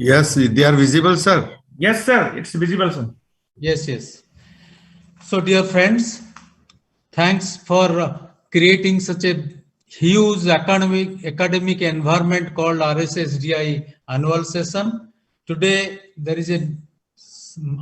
Yes, they are visible, sir. Yes, sir. It's visible, sir. Yes, yes. So, dear friends, thanks for creating such a huge academic environment called RSSDI annual session. Today,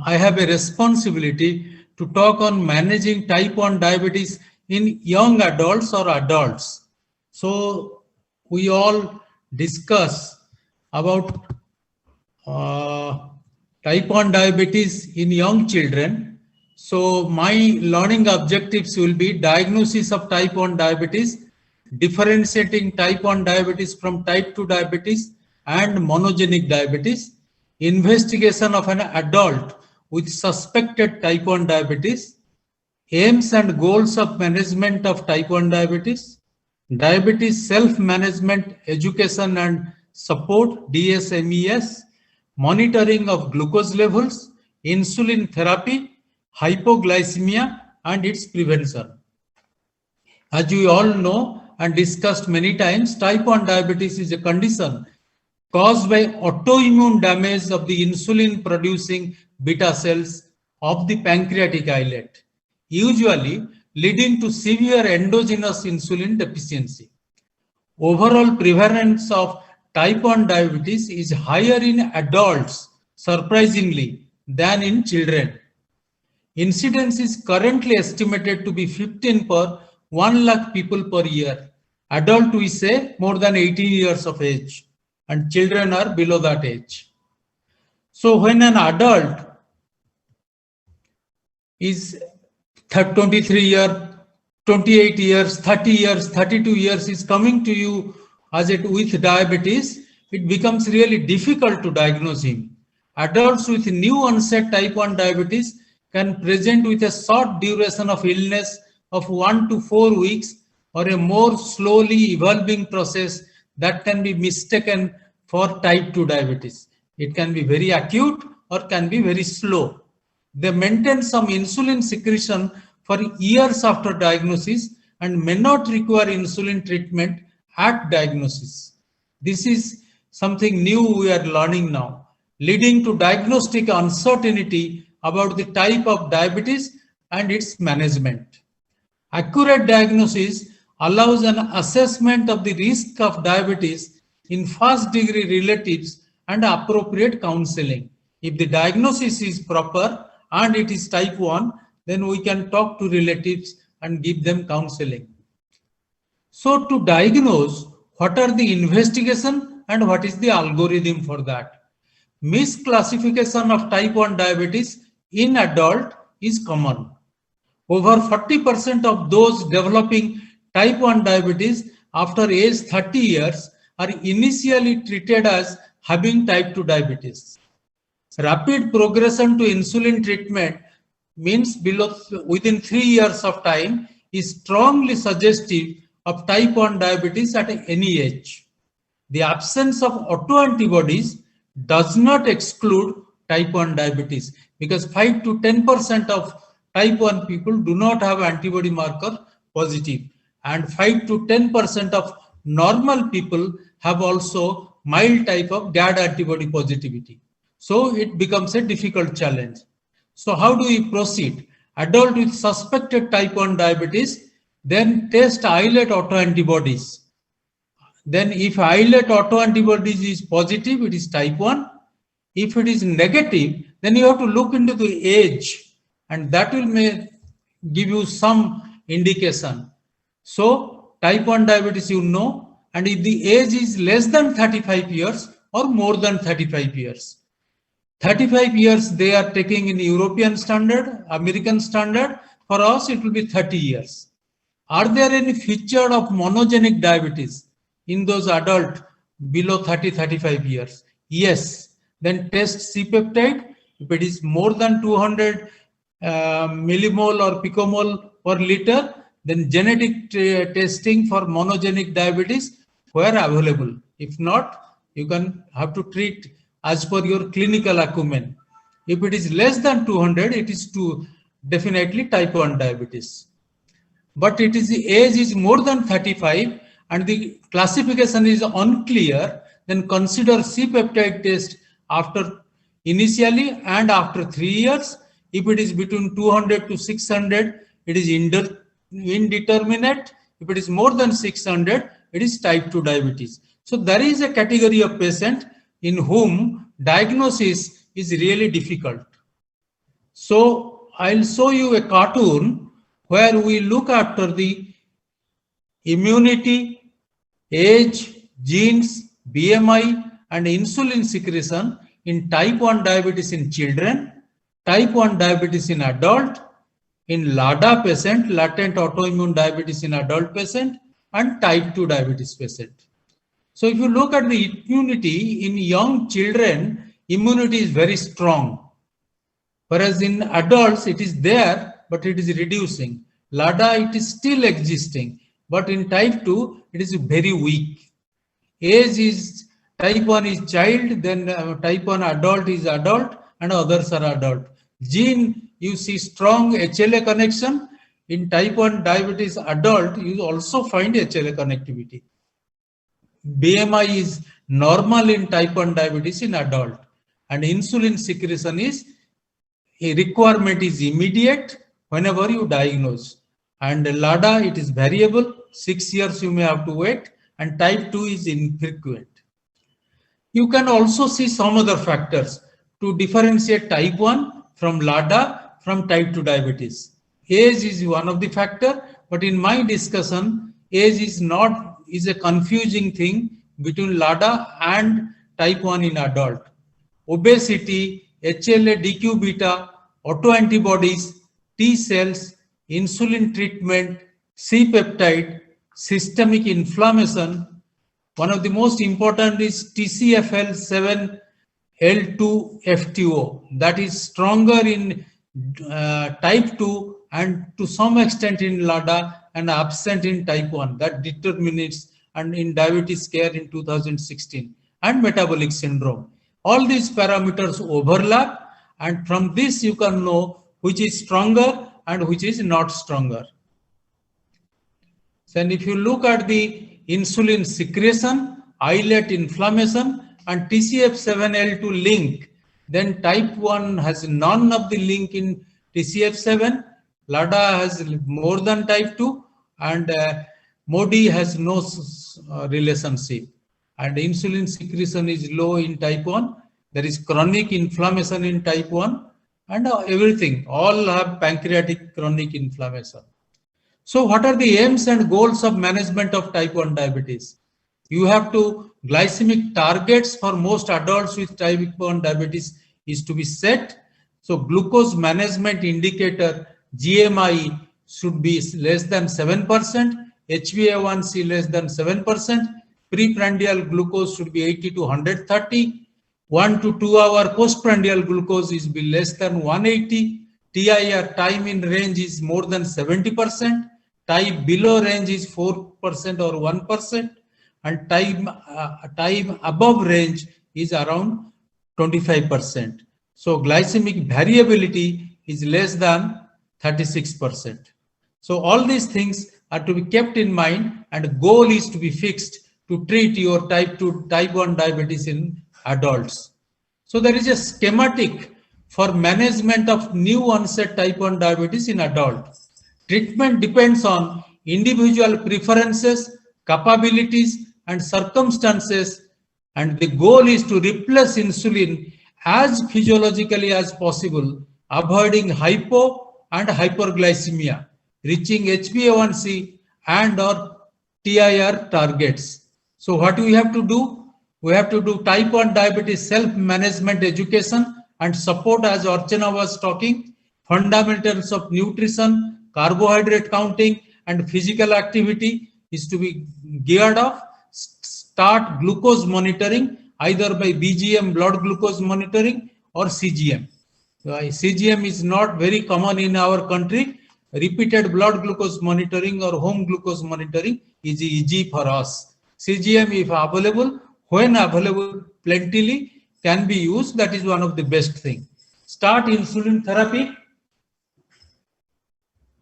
I have a responsibility to talk on managing type 1 diabetes in young adults or adults. So, we all discuss about type 1 diabetes in young children. So my learning objectives will be diagnosis of type 1 diabetes, differentiating type 1 diabetes from type 2 diabetes and monogenic diabetes, investigation of an adult with suspected type 1 diabetes, aims and goals of management of type 1 diabetes, diabetes self-management education and support DSMES, monitoring of glucose levels, insulin therapy, hypoglycemia and its prevention. As you all know and discussed many times, type 1 diabetes is a condition caused by autoimmune damage of the insulin producing beta cells of the pancreatic islet, usually leading to severe endogenous insulin deficiency. Overall prevalence of type 1 diabetes is higher in adults, surprisingly, than in children. Incidence is currently estimated to be 15 per 1 lakh people per year. Adult, we say, more than 18 years of age, and children are below that age. So when an adult is 23 years, 28 years, 30 years, 32 years is coming to you with diabetes, it becomes really difficult to diagnose him. Adults with new onset type 1 diabetes can present with a short duration of illness of 1 to 4 weeks or a more slowly evolving process that can be mistaken for type 2 diabetes. It can be very acute or can be very slow. They maintain some insulin secretion for years after diagnosis and may not require insulin treatment at diagnosis. This is something new we are learning now, leading to diagnostic uncertainty about the type of diabetes and its management. Accurate diagnosis allows an assessment of the risk of diabetes in first degree relatives and appropriate counseling. If the diagnosis is proper and it is type 1, then we can talk to relatives and give them counseling. So to diagnose, what are the investigation and what is the algorithm for that? Misclassification of type 1 diabetes in adult is common. Over 40% of those developing type 1 diabetes after age 30 years are initially treated as having type 2 diabetes. Rapid progression to insulin treatment means within 3 years of time is strongly suggestive of type 1 diabetes at any age. The absence of autoantibodies does not exclude type 1 diabetes because 5 to 10% of type 1 people do not have antibody marker positive and 5 to 10% of normal people have also mild type of GAD antibody positivity. So it becomes a difficult challenge. So how do we proceed? Adult with suspected type 1 diabetes, then test islet autoantibodies. Then if islet autoantibodies is positive, it is type 1. If it is negative, then you have to look into the age and that will give you some indication. So type 1 diabetes you know, and if the age is less than 35 years or more than 35 years. 35 years they are taking in European standard, American standard. For us it will be 30 years. Are there any feature of monogenic diabetes in those adult below 30-35 years? Yes. Then test C-peptide. If it is more than 200 millimole or picomole per liter, then genetic testing for monogenic diabetes where available. If not, you can have to treat as per your clinical acumen. If it is less than 200, it is definitely type 1 diabetes. But it is the age is more than 35 and the classification is unclear, then consider C-peptide test after initially and after 3 years. If it is between 200 to 600, it is indeterminate. If it is more than 600, it is type 2 diabetes. So there is a category of patient in whom diagnosis is really difficult. So I'll show you a cartoon where we look after the immunity, age, genes, BMI, and insulin secretion in type 1 diabetes in children, type 1 diabetes in adult, in LADA patient, latent autoimmune diabetes in adult patient, and type 2 diabetes patient. So if you look at the immunity in young children, immunity is very strong. Whereas in adults, it is there, but it is reducing. LADA, it is still existing, but in type 2, it is very weak. Age is, type 1 is child, then type 1 adult is adult, and others are adult. Gene, you see strong HLA connection. In type 1 diabetes adult, you also find HLA connectivity. BMI is normal in type 1 diabetes in adult, and insulin secretion is a requirement is immediate whenever you diagnose. And LADA, it is variable, 6 years you may have to wait, and type 2 is infrequent. You can also see some other factors to differentiate type 1 from LADA from type 2 diabetes. Age is one of the factor, but in my discussion, age is a confusing thing between LADA and type 1 in adult. Obesity, HLA, DQ beta, autoantibodies, T cells, insulin treatment, C-peptide, systemic inflammation. One of the most important is TCFL7L2-FTO, that is stronger in type 2 and to some extent in LADA and absent in type 1. That determines and in diabetes care in 2016, and metabolic syndrome. All these parameters overlap, and from this you can know which is stronger and which is not stronger. And if you look at the insulin secretion, islet inflammation, and TCF7L2 link, then type 1 has none of the link in TCF7, LADA has more than type 2, and MODY has no relationship. And insulin secretion is low in type 1. There is chronic inflammation in type 1, and everything, all have pancreatic chronic inflammation. So what are the aims and goals of management of type 1 diabetes? You have to, glycemic targets for most adults with type 1 diabetes is to be set. So glucose management indicator, GMI, should be less than 7%, HbA1c less than 7%, preprandial glucose should be 80 to 130, 1 to 2 hour postprandial glucose is be less than 180, TIR, time in range, is more than 70%, time below range is 4% or 1%, and time above range is around 25%. So glycemic variability is less than 36%. So all these things are to be kept in mind, and goal is to be fixed to treat your type 1 diabetes in adults. So there is a schematic for management of new onset type 1 diabetes in adults. Treatment depends on individual preferences, capabilities, and circumstances, and the goal is to replace insulin as physiologically as possible, avoiding hypo and hyperglycemia, reaching HbA1c and or TIR targets. So what we have to do? We have to do type 1 diabetes self-management education and support, as Archana was talking, fundamentals of nutrition, carbohydrate counting, and physical activity is to be geared off. Start glucose monitoring either by BGM, blood glucose monitoring, or CGM. CGM is not very common in our country. Repeated blood glucose monitoring or home glucose monitoring is easy for us. CGM, if available, when available plentifully, can be used. That is one of the best thing. Start insulin therapy,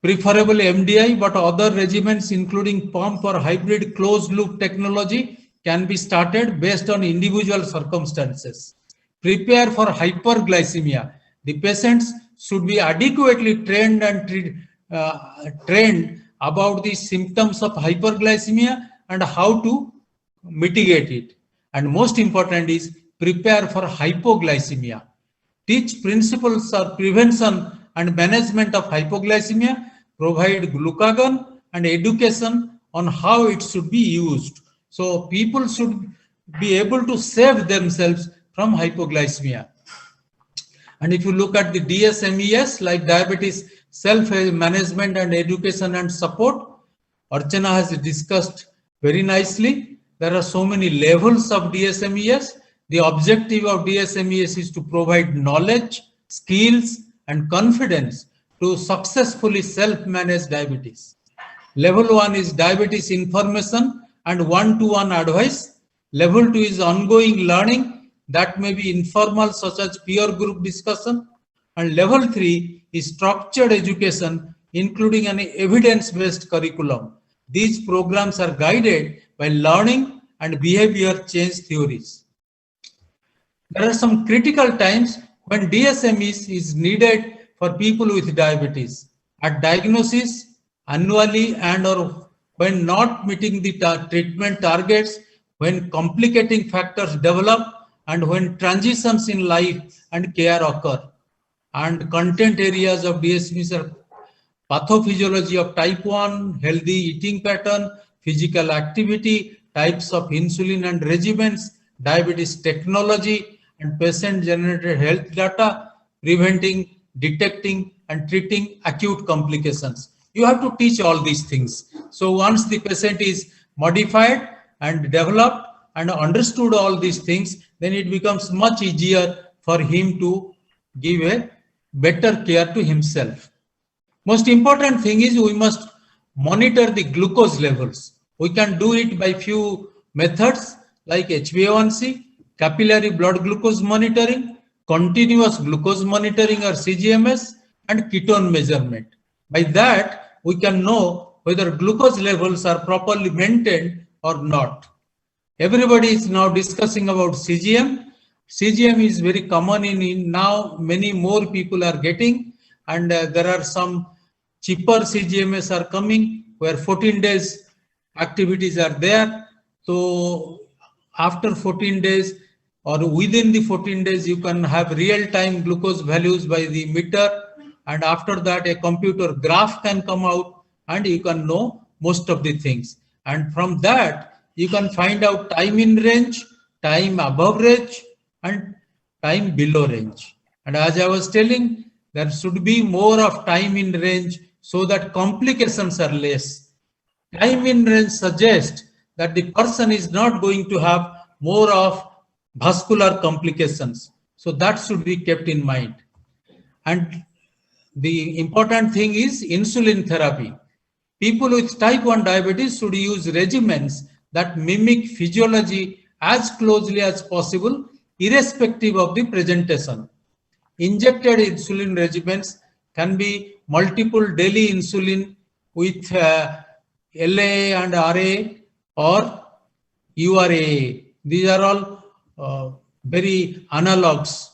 preferably MDI, but other regimens including pump or hybrid closed loop technology can be started based on individual circumstances. prepare for hyperglycemia. The patients should be adequately trained and trained about the symptoms of hyperglycemia and how to mitigate it. And most important is prepare for hypoglycemia. Teach principles of prevention and management of hypoglycemia, provide glucagon and education on how it should be used. So people should be able to save themselves from hypoglycemia. And if you look at the DSMES, like diabetes self-management and education and support, Archana has discussed very nicely. There are so many levels of DSMES. The objective of DSMES is to provide knowledge, skills, and confidence to successfully self-manage diabetes. Level 1 is diabetes information and one-to-one advice. Level 2 is ongoing learning that may be informal, such as peer group discussion. And level 3 is structured education, including an evidence-based curriculum. These programs are guided by learning and behavior change theories. There are some critical times when DSMEs is needed for people with diabetes. At diagnosis, annually, and or when not meeting the treatment targets, when complicating factors develop, and when transitions in life and care occur. And content areas of DSMEs are pathophysiology of type 1, healthy eating pattern, physical activity, types of insulin and regimens, diabetes technology, and patient-generated health data, preventing, detecting, and treating acute complications. You have to teach all these things. So once the patient is modified and developed and understood all these things, then it becomes much easier for him to give a better care to himself. Most important thing is we must monitor the glucose levels. We can do it by few methods like HbA1c, capillary blood glucose monitoring, continuous glucose monitoring or CGMS, and ketone measurement. By that, we can know whether glucose levels are properly maintained or not. Everybody is now discussing about CGM. CGM is very common in now, many more people are getting, and there are some cheaper CGMS are coming where 14 days activities are there. So after 14 days or within the 14 days, you can have real-time glucose values by the meter, and after that a computer graph can come out and you can know most of the things. And from that, you can find out time in range, time above range, and time below range. And as I was telling, there should be more of time in range so that complications are less. Time in range suggests that the person is not going to have more of vascular complications. So that should be kept in mind. And the important thing is insulin therapy. People with type 1 diabetes should use regimens that mimic physiology as closely as possible, irrespective of the presentation. Injected insulin regimens can be multiple daily insulin with LA and RA or URA. These are all very analogs,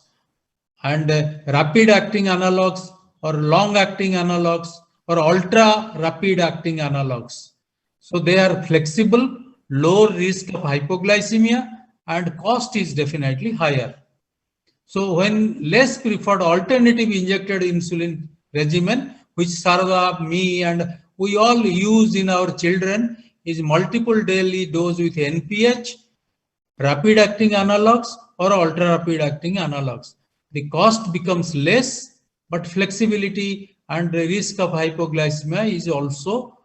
and rapid acting analogs or long acting analogs or ultra rapid acting analogs. So they are flexible, low risk of hypoglycemia, and cost is definitely higher. So when less preferred alternative injected insulin regimen, which Sarada, me, and we all use in our children, is multiple daily dose with NPH, rapid acting analogs or ultra rapid acting analogs. The cost becomes less, but flexibility and the risk of hypoglycemia is also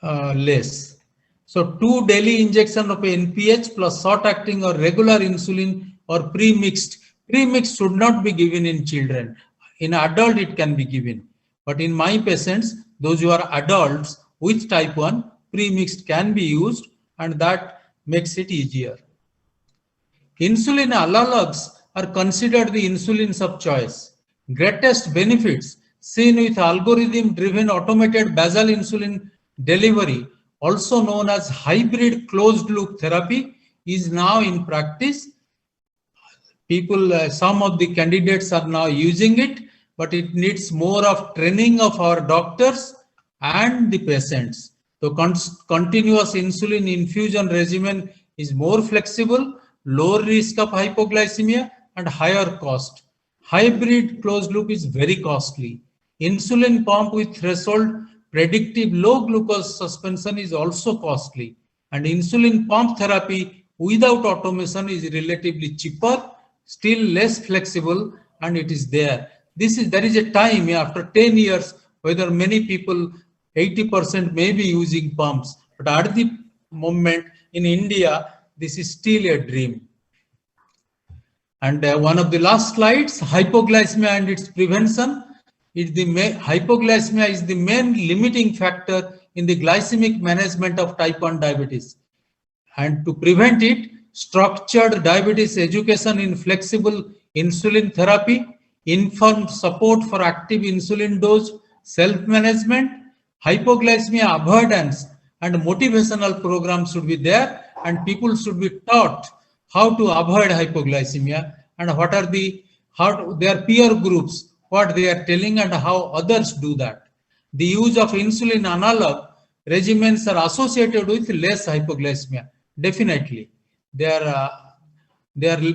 less. So 2 daily injection of NPH plus short acting or regular insulin or pre-mixed. Pre-mixed should not be given in children. In adult it can be given. But in my patients, those who are adults with type 1, pre-mixed can be used, and that makes it easier. Insulin analogs are considered the insulins of choice. Greatest benefits seen with algorithm-driven automated basal insulin delivery, also known as hybrid closed-loop therapy, is now in practice. People, some of the candidates are now using it, but it needs more of training of our doctors and the patients. So continuous insulin infusion regimen is more flexible, lower risk of hypoglycemia and higher cost. Hybrid closed loop is very costly. Insulin pump with threshold predictive low glucose suspension is also costly. And insulin pump therapy without automation is relatively cheaper, still less flexible, and it is there. There is a time after 10 years, whether many people, 80% may be using pumps, but at the moment in India, this is still a dream. And one of the last slides, hypoglycemia and its prevention. Hypoglycemia is the main limiting factor in the glycemic management of type 1 diabetes. And to prevent it, structured diabetes education in flexible insulin therapy, informed support for active insulin dose, self-management, hypoglycemia avoidance, and motivational programs should be there, and people should be taught how to avoid hypoglycemia and what are their peer groups, what they are telling and how others do that. The use of insulin analog regimens are associated with less hypoglycemia. Definitely, they are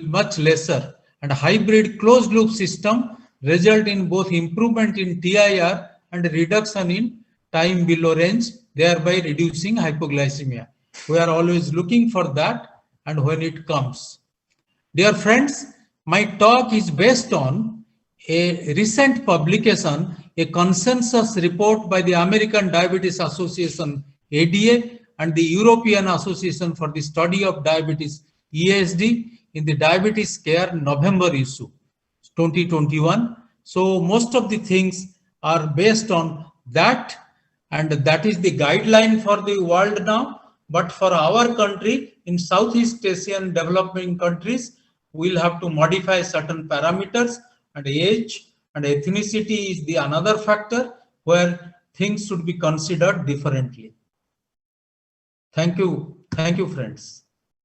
much lesser, and hybrid closed loop system result in both improvement in TIR and reduction in time below range, thereby reducing hypoglycemia. We are always looking for that, and when it comes. Dear friends, my talk is based on a recent publication, a consensus report by the American Diabetes Association, ADA, and the European Association for the Study of Diabetes, EASD, in the Diabetes Care November issue, 2021. So most of the things are based on that, and that is the guideline for the world now. But for our country, in Southeast Asian developing countries, we'll have to modify certain parameters, and age and ethnicity is the another factor where things should be considered differently. Thank you. Thank you, friends.